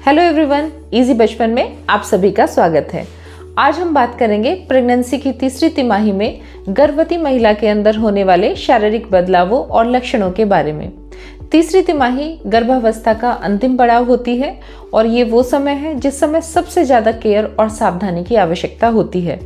Hello everyone, easy बचपन में आप सभी का स्वागत है। आज हम बात करेंगे प्रेगनेंसी की तीसरी तिमाही में गर्भवती महिला के अंदर होने वाले शारीरिक बदलावों और लक्षणों के बारे में। तीसरी तिमाही गर्भावस्था का अंतिम पड़ाव होती है और ये वो समय है जिस समय सबसे ज़्यादा केयर और सावधानी की आवश्यकता होती है।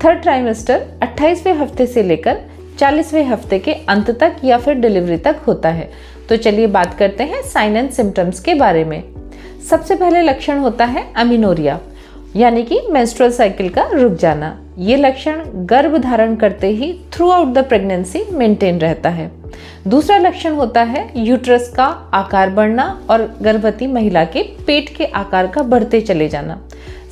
थर्ड ट्राइमेस्टर 28वें हफ्ते से लेकर 40वें हफ्ते के अंत तक या फिर डिलीवरी तक होता है। तो चलिए बात करते हैं साइन एंड सिम्टम्स के बारे में। सबसे पहले लक्षण होता है अमीनोरिया, यानी कि मेंस्ट्रुअल साइकिल का रुक जाना। ये लक्षण गर्भ धारण करते ही throughout the pregnancy maintain रहता है। दूसरा लक्षण होता है यूट्रस का आकार बढ़ना और गर्भवती महिला के पेट के आकार का बढ़ते चले जाना।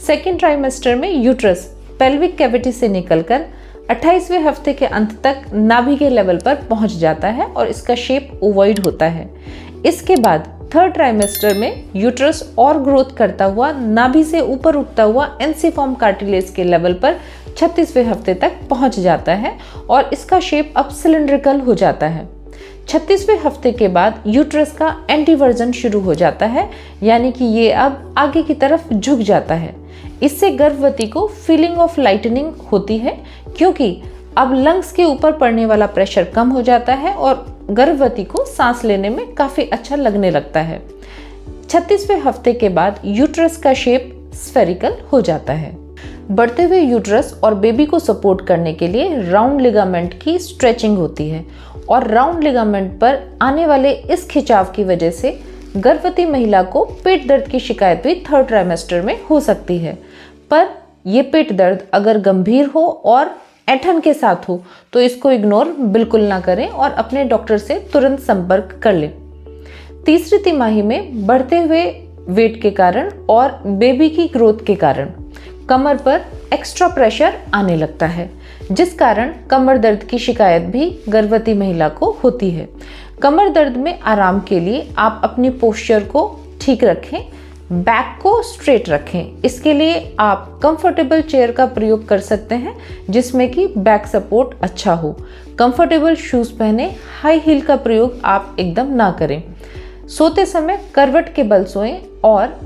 सेकेंड ट्राइमेस्टर में यूट्रस पेल्विक कैविटी से निकलकर 28वें हफ्ते के अंत तक नाभि के लेवल पर पहुंच जाता है और इसका शेप ओवॉइड होता है। इसके बाद थर्ड ट्राइमेस्टर में यूट्रस और ग्रोथ करता हुआ नाभि से ऊपर उठता हुआ एनसीफॉर्म कार्टिलेज के लेवल पर 36वें हफ्ते तक पहुंच जाता है और इसका शेप अब सिलिंड्रिकल हो जाता है। 36वें हफ्ते के बाद यूट्रस का एंटीवर्जन शुरू हो जाता है, यानी कि ये अब आगे की तरफ झुक जाता है। इससे गर्भवती को फीलिंग ऑफ लाइटनिंग होती है, क्योंकि अब लंग्स के ऊपर पड़ने वाला प्रेशर कम हो जाता है और गर्भवती को सांस लेने में काफ़ी अच्छा लगने लगता है। 36वें हफ्ते के बाद यूट्रस का शेप स्फेरिकल हो जाता है। बढ़ते हुए यूट्रस और बेबी को सपोर्ट करने के लिए राउंड लिगामेंट की स्ट्रेचिंग होती है और राउंड लिगामेंट पर आने वाले इस खिंचाव की वजह से गर्भवती महिला को पेट दर्द की शिकायत भी थर्ड ट्राइमेस्टर में हो सकती है। पर यह पेट दर्द अगर गंभीर हो और ऐंठन के साथ हो तो इसको इग्नोर बिल्कुल ना करें और अपने डॉक्टर से तुरंत संपर्क कर लें। तीसरी तिमाही में बढ़ते हुए वेट के कारण और बेबी की ग्रोथ के कारण कमर पर एक्स्ट्रा प्रेशर आने लगता है, जिस कारण कमर दर्द की शिकायत भी गर्भवती महिला को होती है। कमर दर्द में आराम के लिए आप अपनी पोस्चर को ठीक रखें, बैक को स्ट्रेट रखें। इसके लिए आप कंफर्टेबल चेयर का प्रयोग कर सकते हैं जिसमें कि बैक सपोर्ट अच्छा हो। कंफर्टेबल शूज पहने, हाई हील का प्रयोग आप एकदम ना करें। सोते समय करवट के बल सोएं और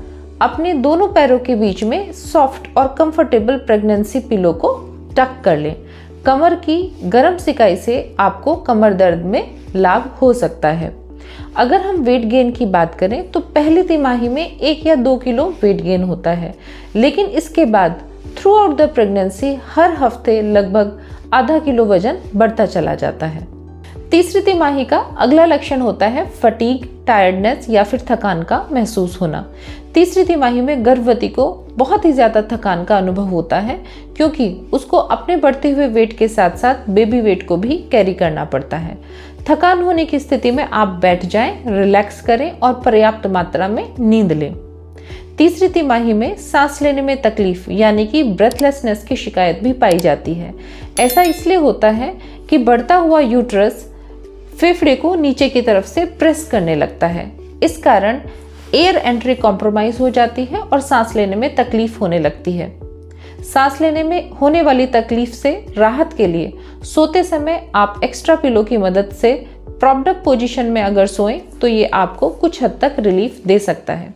अपने दोनों पैरों के बीच में सॉफ्ट और कंफर्टेबल प्रेगनेंसी पिलो को टक कर लें। कमर की गर्म सिकाई से आपको कमर दर्द में लाभ हो सकता है। अगर हम वेट गेन की बात करें तो पहली तिमाही में 1 या 2 किलो वेट गेन होता है, लेकिन इसके बाद थ्रू आउट द प्रेगनेंसी हर हफ्ते लगभग आधा किलो वजन बढ़ता चला जाता है। तीसरी तिमाही का अगला लक्षण होता है फटीग, टायर्डनेस या फिर थकान का महसूस होना। तीसरी तिमाही में गर्भवती को बहुत ही ज़्यादा थकान का अनुभव होता है, क्योंकि उसको अपने बढ़ते हुए वेट के साथ साथ बेबी वेट को भी कैरी करना पड़ता है। थकान होने की स्थिति में आप बैठ जाएं, रिलैक्स करें और पर्याप्त मात्रा में नींद लें। तीसरी तिमाही में सांस लेने में तकलीफ यानी कि ब्रेथलेसनेस की शिकायत भी पाई जाती है। ऐसा इसलिए होता है कि बढ़ता हुआ यूट्रस फेफड़े को नीचे की तरफ से प्रेस करने लगता है। इस कारण एयर एंट्री कॉम्प्रोमाइज हो जाती है और सांस लेने में तकलीफ होने लगती है। सांस लेने में होने वाली तकलीफ से राहत के लिए सोते समय आप एक्स्ट्रा पिलो की मदद से प्रॉप्ड अप पोजीशन में अगर सोएं तो ये आपको कुछ हद तक रिलीफ दे सकता है।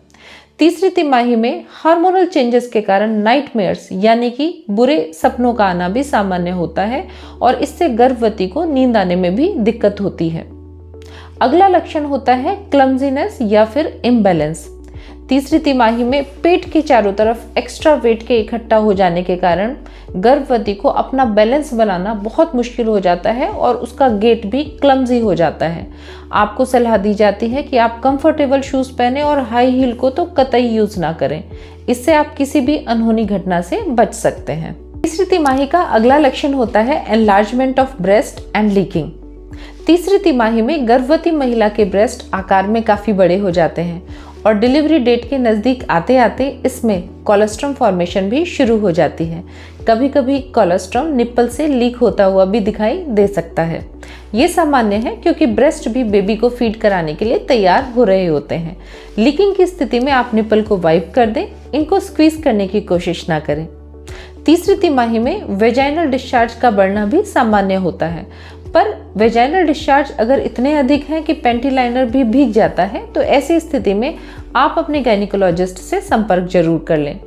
तीसरी तिमाही में हार्मोनल चेंजेस के कारण नाइटमेयर्स यानी कि बुरे सपनों का आना भी सामान्य होता है और इससे गर्भवती को नींद आने में भी दिक्कत होती है। अगला लक्षण होता है क्लमजीनेस या फिर इम्बैलेंस। तीसरी तिमाही में पेट के चारों तरफ एक्स्ट्रा वेट के इकट्ठा हो जाने के कारण गर्भवती को अपना बैलेंस बनाना बहुत मुश्किल हो जाता है और उसका गेट भी क्लमजी हो जाता है। आपको सलाह दी जाती है कि आप कंफर्टेबल शूज पहने और हाई हील को तो कतई यूज ना करें। इससे आप किसी भी अनहोनी घटना से बच सकते हैं। तीसरी तिमाही का अगला लक्षण होता है enlargement of breast and leaking. तीसरी तिमाही में गर्भवती महिला के ब्रेस्ट आकार में काफ़ी बड़े हो जाते हैं और डिलीवरी डेट के नज़दीक आते आते इसमें कोलेस्ट्रम फॉर्मेशन भी शुरू हो जाती है। कभी कभी कोलेस्ट्रम निप्पल से लीक होता हुआ भी दिखाई दे सकता है। ये सामान्य है क्योंकि ब्रेस्ट भी बेबी को फीड कराने के लिए तैयार हो रहे होते हैं। लीकिंग की स्थिति में आप निप्पल को वाइप कर दें, इनको स्क्वीज करने की कोशिश ना करें। तीसरी तिमाही में वेजाइनल डिस्चार्ज का बढ़ना भी सामान्य होता है, पर वेजाइनल डिस्चार्ज अगर इतने अधिक हैं कि पैंटी लाइनर भी भीग जाता है तो ऐसी स्थिति में आप अपने गायनिकोलॉजिस्ट से संपर्क जरूर कर लें।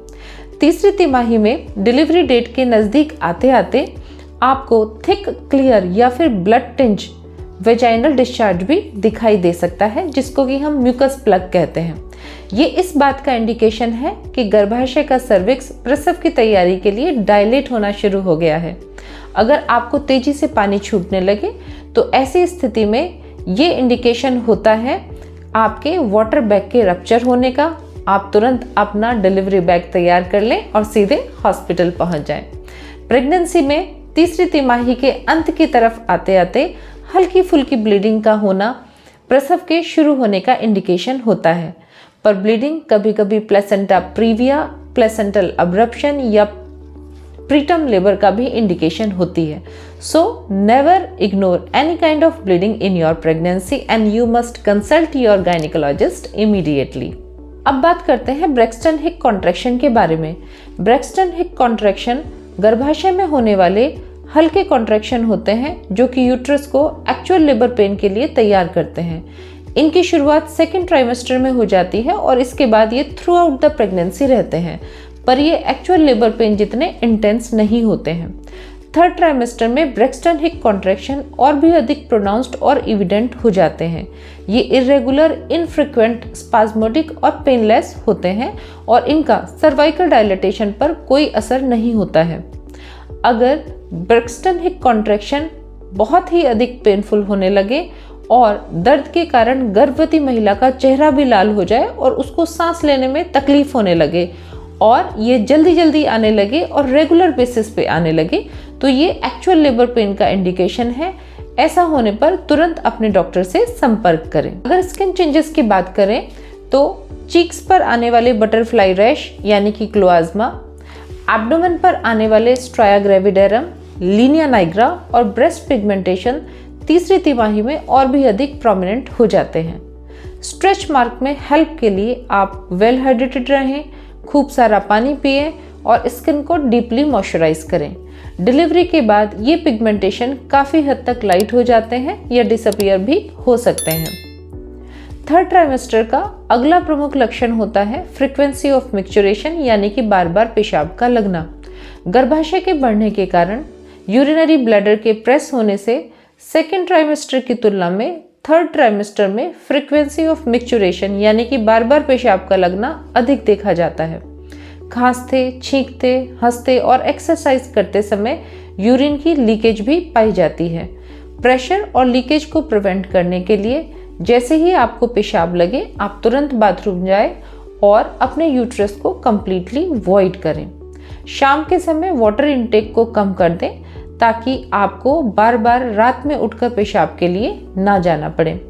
तीसरी तिमाही में डिलीवरी डेट के नज़दीक आते आते आपको थिक, क्लियर या फिर ब्लड टिंज वेजाइनल डिस्चार्ज भी दिखाई दे सकता है, जिसको कि हम म्यूकस प्लग कहते हैं। ये इस बात का इंडिकेशन है कि गर्भाशय का सर्विक्स प्रसव की तैयारी के लिए डायलेट होना शुरू हो गया है। अगर आपको तेजी से पानी छूटने लगे तो ऐसी स्थिति में ये इंडिकेशन होता है आपके वाटर बैग के रप्चर होने का। आप तुरंत अपना डिलीवरी बैग तैयार कर लें और सीधे हॉस्पिटल पहुंच जाएं। प्रेगनेंसी में तीसरी तिमाही के अंत की तरफ आते आते हल्की फुल्की ब्लीडिंग का होना प्रसव के शुरू होने का इंडिकेशन होता है, पर ब्लीडिंग कभी कभी प्लेसेंटा प्रीविया, प्लेसेंटल अब्रप्शन या प्रीटर्म लेबर का भी इंडिकेशन होती है। So never ignore any kind of bleeding in your pregnancy and you must consult your gynaecologist immediately. अब बात करते हैं ब्रेक्सटन हिक कॉन्ट्रैक्शन के बारे में। ब्रेक्सटन हिक कॉन्ट्रैक्शन गर्भाशय में होने वाले हल्के कॉन्ट्रैक्शन होते हैं जो कि यूट्रस को एक्चुअल लेबर पेन के लिए तैयार करते हैं। इनकी शुरुआत सेकेंड ट्राइमेस्टर में हो जाती है और इसके बाद ये थ्रू आउट द प्रेगनेंसी रहते हैं, पर ये एक्चुअल लेबर पेन जितने इंटेंस नहीं होते हैं। थर्ड ट्राइमेस्टर में ब्रेक्सटन हिक कॉन्ट्रैक्शन और भी अधिक प्रोनाउंस्ड और इविडेंट हो जाते हैं। ये इरेगुलर, इनफ्रीक्वेंट, स्पाज्मोडिक और पेनलेस होते हैं और इनका सर्वाइकल डायलेटेशन पर कोई असर नहीं होता है। अगर ब्रेक्सटन हिक कॉन्ट्रैक्शन बहुत ही अधिक पेनफुल होने लगे और दर्द के कारण गर्भवती महिला का चेहरा भी लाल हो जाए और उसको सांस लेने में तकलीफ होने लगे और ये जल्दी जल्दी आने लगे और रेगुलर बेसिस पे आने लगे, तो ये एक्चुअल लेबर पेन का इंडिकेशन है। ऐसा होने पर तुरंत अपने डॉक्टर से संपर्क करें। अगर स्किन चेंजेस की बात करें तो चीक्स पर आने वाले बटरफ्लाई रैश यानी कि क्लोआज्मा, एब्डोमेन पर आने वाले स्ट्राया ग्रेविडेरम, लीनिया नाइग्रा और ब्रेस्ट पिगमेंटेशन तीसरी तिमाही में और भी अधिक प्रोमिनेंट हो जाते हैं। स्ट्रेच मार्क में हेल्प के लिए आप वेल हाइड्रेटेड रहें, खूब सारा पानी पिएं और स्किन को डीपली मॉइस्चराइज करें। डिलीवरी के बाद ये पिगमेंटेशन काफ़ी हद तक लाइट हो जाते हैं या डिसअपियर भी हो सकते हैं। थर्ड ट्राइमेस्टर का अगला प्रमुख लक्षण होता है फ्रीक्वेंसी ऑफ मिक्सचरेशन यानी कि बार बार पेशाब का लगना। गर्भाशय के बढ़ने के कारण यूरिनरी ब्लैडर के प्रेस होने से सेकेंड ट्राइमेस्टर की तुलना में थर्ड ट्राइमेस्टर में फ्रीक्वेंसी ऑफ मिक्सचरेशन यानी कि बार बार पेशाब का लगना अधिक देखा जाता है। खांसते, छींकते, हंसते और एक्सरसाइज करते समय यूरिन की लीकेज भी पाई जाती है। प्रेशर और लीकेज को प्रिवेंट करने के लिए जैसे ही आपको पेशाब लगे आप तुरंत बाथरूम जाएं और अपने यूट्रस को कंप्लीटली वॉइड करें। शाम के समय वाटर इनटेक को कम कर दें ताकि आपको बार बार रात में उठकर पेशाब के लिए ना जाना पड़े।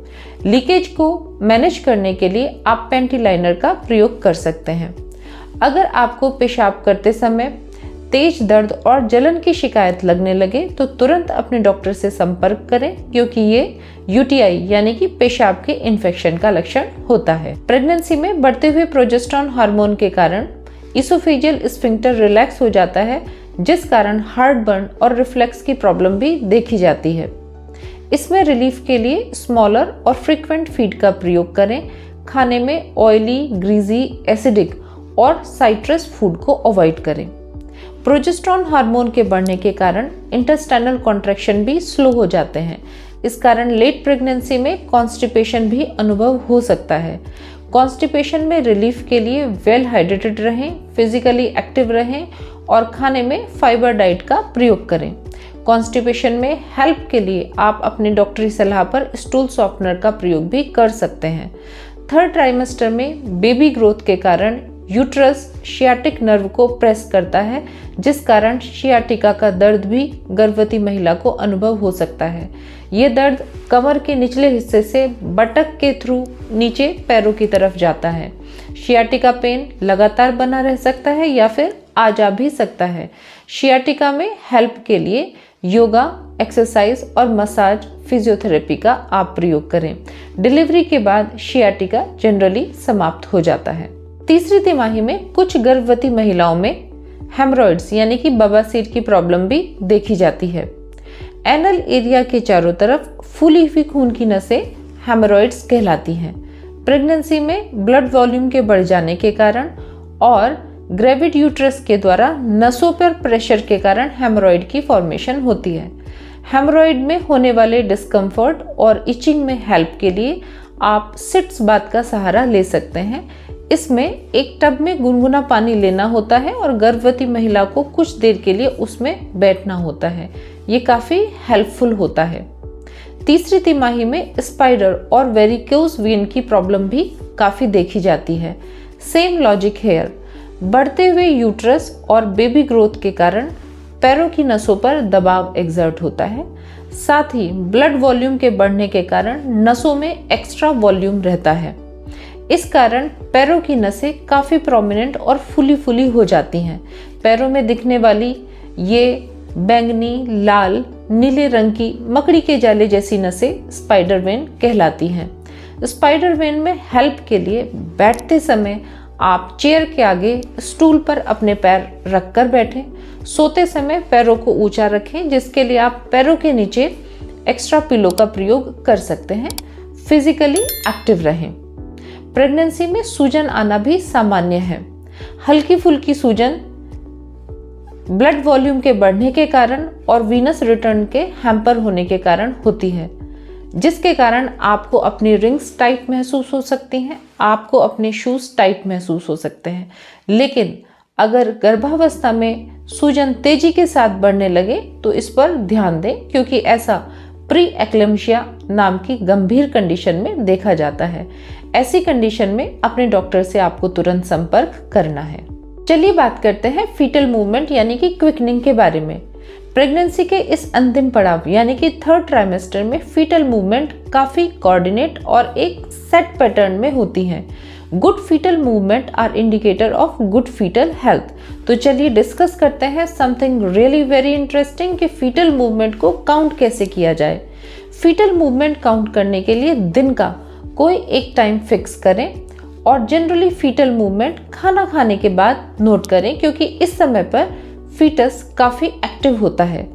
लीकेज को मैनेज करने के लिए आप पैंटी लाइनर का प्रयोग कर सकते हैं। अगर आपको पेशाब करते समय तेज दर्द और जलन की शिकायत लगने लगे तो तुरंत अपने डॉक्टर से संपर्क करें, क्योंकि ये यूटीआई यानी कि पेशाब के इन्फेक्शन का लक्षण होता है। प्रेगनेंसी में बढ़ते हुए प्रोजेस्टेरोन हार्मोन के कारण इसोफेजियल स्फिंक्टर रिलैक्स हो जाता है, जिस कारण हार्ट बर्न और रिफ्लेक्स की प्रॉब्लम भी देखी जाती है। इसमें रिलीफ के लिए स्मॉलर और फ्रीक्वेंट फीड का प्रयोग करें। खाने में ऑयली, ग्रीजी, एसिडिक और साइट्रस फूड को अवॉइड करें। प्रोजेस्टेरोन हार्मोन के बढ़ने के कारण इंटेस्टाइनल कॉन्ट्रैक्शन भी स्लो हो जाते हैं। इस कारण लेट प्रेगनेंसी में कॉन्स्टिपेशन भी अनुभव हो सकता है। कॉन्स्टिपेशन में रिलीफ के लिए वेल हाइड्रेटेड रहें, फिजिकली एक्टिव रहें और खाने में फाइबर डाइट का प्रयोग करें। कॉन्स्टिपेशन में हेल्प के लिए आप अपनी डॉक्टरी सलाह पर स्टूल सॉफ्टनर का प्रयोग भी कर सकते हैं। थर्ड ट्राइमेस्टर में बेबी ग्रोथ के कारण यूट्रस शियाटिक नर्व को प्रेस करता है, जिस कारण शियाटिका का दर्द भी गर्भवती महिला को अनुभव हो सकता है। ये दर्द कमर के निचले हिस्से से बटक के थ्रू नीचे पैरों की तरफ जाता है। शियाटिका पेन लगातार बना रह सकता है या फिर आ जा भी सकता है। शियाटिका में हेल्प के लिए योगा, एक्सरसाइज और मसाज, फिजियोथेरेपी का आप प्रयोग करें। डिलीवरी के बाद शियाटिका जनरली समाप्त हो जाता है। तीसरी तिमाही में कुछ गर्भवती महिलाओं में हेमरॉइड्स यानी कि बवासीर की प्रॉब्लम भी देखी जाती है। एनल एरिया के चारों तरफ फूली हुई खून की नसें हेमोरॉइड्स कहलाती हैं। प्रेगनेंसी में ब्लड वॉल्यूम के बढ़ जाने के कारण और ग्रेविड यूट्रस के द्वारा नसों पर प्रेशर के कारण हेमोरॉइड की फॉर्मेशन होती है। हेमोरॉइड में होने वाले डिस्कम्फर्ट और इचिंग में हेल्प के लिए आप सिट्स बाथ का सहारा ले सकते हैं। इसमें एक टब में गुनगुना पानी लेना होता है और गर्भवती महिला को कुछ देर के लिए उसमें बैठना होता है। ये काफ़ी हेल्पफुल होता है। तीसरी तिमाही में स्पाइडर और वेरिकोज वेन की प्रॉब्लम भी काफ़ी देखी जाती है। Same logic here. बढ़ते हुए यूट्रस और बेबी ग्रोथ के कारण पैरों की नसों पर दबाव एक्सर्ट होता है। साथ ही ब्लड वॉल्यूम के बढ़ने के कारण नसों में एक्स्ट्रा वॉल्यूम रहता है। इस कारण पैरों की नसें काफ़ी प्रोमिनेंट और फुली फुली हो जाती हैं। पैरों में दिखने वाली ये बैंगनी, लाल, नीले रंग की मकड़ी के जाले जैसी नसें स्पाइडर वेन कहलाती हैं। स्पाइडर वेन में हेल्प के लिए बैठते समय आप चेयर के आगे स्टूल पर अपने पैर रखकर बैठें। सोते समय पैरों को ऊंचा रखें, जिसके लिए आप पैरों के नीचे एक्स्ट्रा पिलो का प्रयोग कर सकते हैं। फिजिकली एक्टिव रहें। प्रेगनेंसी में सूजन आना भी सामान्य है। हल्की फुल्की सूजन ब्लड वॉल्यूम के बढ़ने के कारण और वीनस रिटर्न के हैम्पर होने के कारण होती है, जिसके कारण आपको अपनी रिंग्स टाइट महसूस हो सकती हैं, आपको अपने शूज टाइट महसूस हो सकते हैं। लेकिन अगर गर्भावस्था में सूजन तेजी के साथ बढ़ने लगे तो इस पर ध्यान दें, क्योंकि ऐसा प्री एक्लेम्शिया नाम की गंभीर कंडीशन में देखा जाता है। ऐसी कंडीशन में अपने डॉक्टर से आपको तुरंत संपर्क करना है। चलिए बात करते हैं फीटल मूवमेंट यानी कि क्विकनिंग के बारे में। प्रेगनेंसी के इस अंतिम पड़ाव यानी कि थर्ड ट्राइमेस्टर में फीटल मूवमेंट काफ़ी कोऑर्डिनेट और एक सेट पैटर्न में होती हैं। Good fetal movement are indicator of good fetal health. तो चलिए डिस्कस करते हैं समथिंग रियली वेरी इंटरेस्टिंग कि फीटल मूवमेंट को काउंट कैसे किया जाए। फीटल मूवमेंट काउंट करने के लिए दिन का कोई एक टाइम फिक्स करें और जनरली फीटल मूवमेंट खाना खाने के बाद नोट करें, क्योंकि इस समय पर फीटस काफ़ी एक्टिव होता है।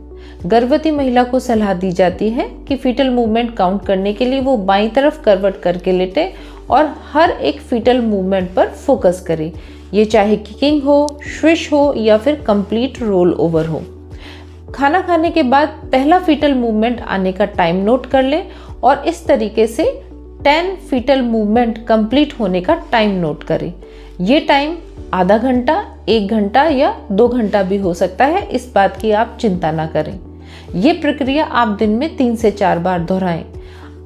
गर्भवती महिला को सलाह दी जाती है कि फीटल मूवमेंट काउंट करने के लिए वो बाईं तरफ करवट करके लेटे और हर एक फीटल मूवमेंट पर फोकस करें। ये चाहे किकिंग हो, स्विश हो या फिर कंप्लीट रोल ओवर हो। खाना खाने के बाद पहला फीटल मूवमेंट आने का टाइम नोट कर लें और इस तरीके से 10 फीटल मूवमेंट कंप्लीट होने का टाइम नोट करें। ये टाइम आधा घंटा, 1 घंटा या 2 घंटा भी हो सकता है, इस बात की आप चिंता ना करें। ये प्रक्रिया आप दिन में 3 से 4 बार दोहराएं।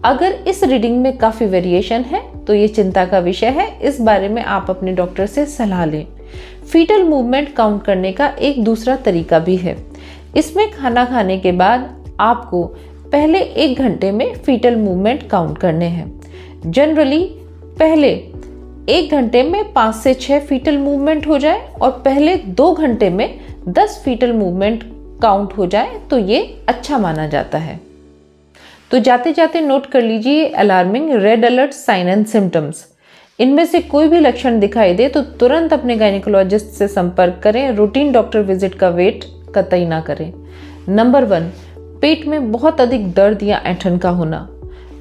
अगर इस रीडिंग में काफ़ी वेरिएशन है तो ये चिंता का विषय है, इस बारे में आप अपने डॉक्टर से सलाह लें। फीटल मूवमेंट काउंट करने का एक दूसरा तरीका भी है। इसमें खाना खाने के बाद आपको पहले 1 घंटे में फीटल मूवमेंट काउंट करने हैं। जनरली पहले 1 घंटे में 5 से 6 फीटल मूवमेंट हो जाए और पहले 2 घंटे में 10 फीटल मूवमेंट काउंट हो जाए तो ये अच्छा माना जाता है। तो जाते जाते नोट कर लीजिए alarming red alert sign and symptoms. इनमें से कोई भी लक्षण दिखाई दे तो तुरंत अपने गायनिकोलॉजिस्ट से संपर्क करें। रूटीन डॉक्टर विजिट का वेट कतई ना करें। नंबर 1, पेट में बहुत अधिक दर्द या ऐंठन का होना।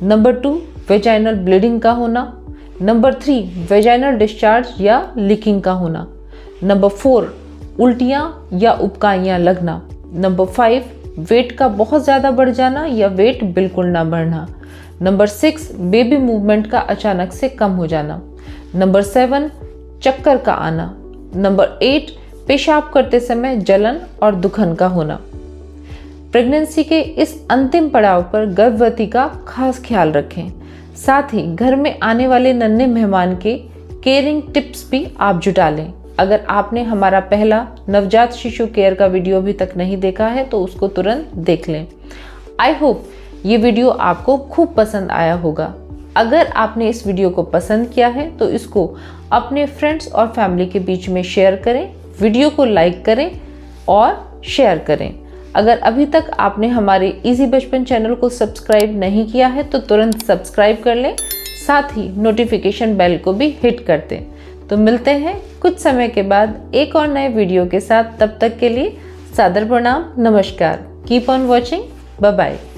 नंबर 2, वेजाइनल ब्लीडिंग का होना। नंबर 3, वेजाइनल डिस्चार्ज या लीकिंग का होना। नंबर 4, उल्टियाँ या उबकाइयाँ लगना। नंबर 5, वेट का बहुत ज़्यादा बढ़ जाना या वेट बिल्कुल ना बढ़ना। नंबर 6, बेबी मूवमेंट का अचानक से कम हो जाना। नंबर 7, चक्कर का आना। नंबर 8, पेशाब करते समय जलन और दुखन का होना। प्रेगनेंसी के इस अंतिम पड़ाव पर गर्भवती का खास ख्याल रखें। साथ ही घर में आने वाले नन्हे मेहमान के केयरिंग टिप्स भी आप जुटा लें। अगर आपने हमारा पहला नवजात शिशु केयर का वीडियो अभी तक नहीं देखा है तो उसको तुरंत देख लें। आई होप ये वीडियो आपको खूब पसंद आया होगा। अगर आपने इस वीडियो को पसंद किया है तो इसको अपने फ्रेंड्स और फैमिली के बीच में शेयर करें, वीडियो को लाइक करें और शेयर करें। अगर अभी तक आपने हमारे इजी बचपन चैनल को सब्सक्राइब नहीं किया है तो तुरंत सब्सक्राइब कर लें, साथ ही नोटिफिकेशन बेल को भी हिट कर दें। तो मिलते हैं कुछ समय के बाद एक और नए वीडियो के साथ। तब तक के लिए सादर प्रणाम, नमस्कार। Keep on watching bye bye.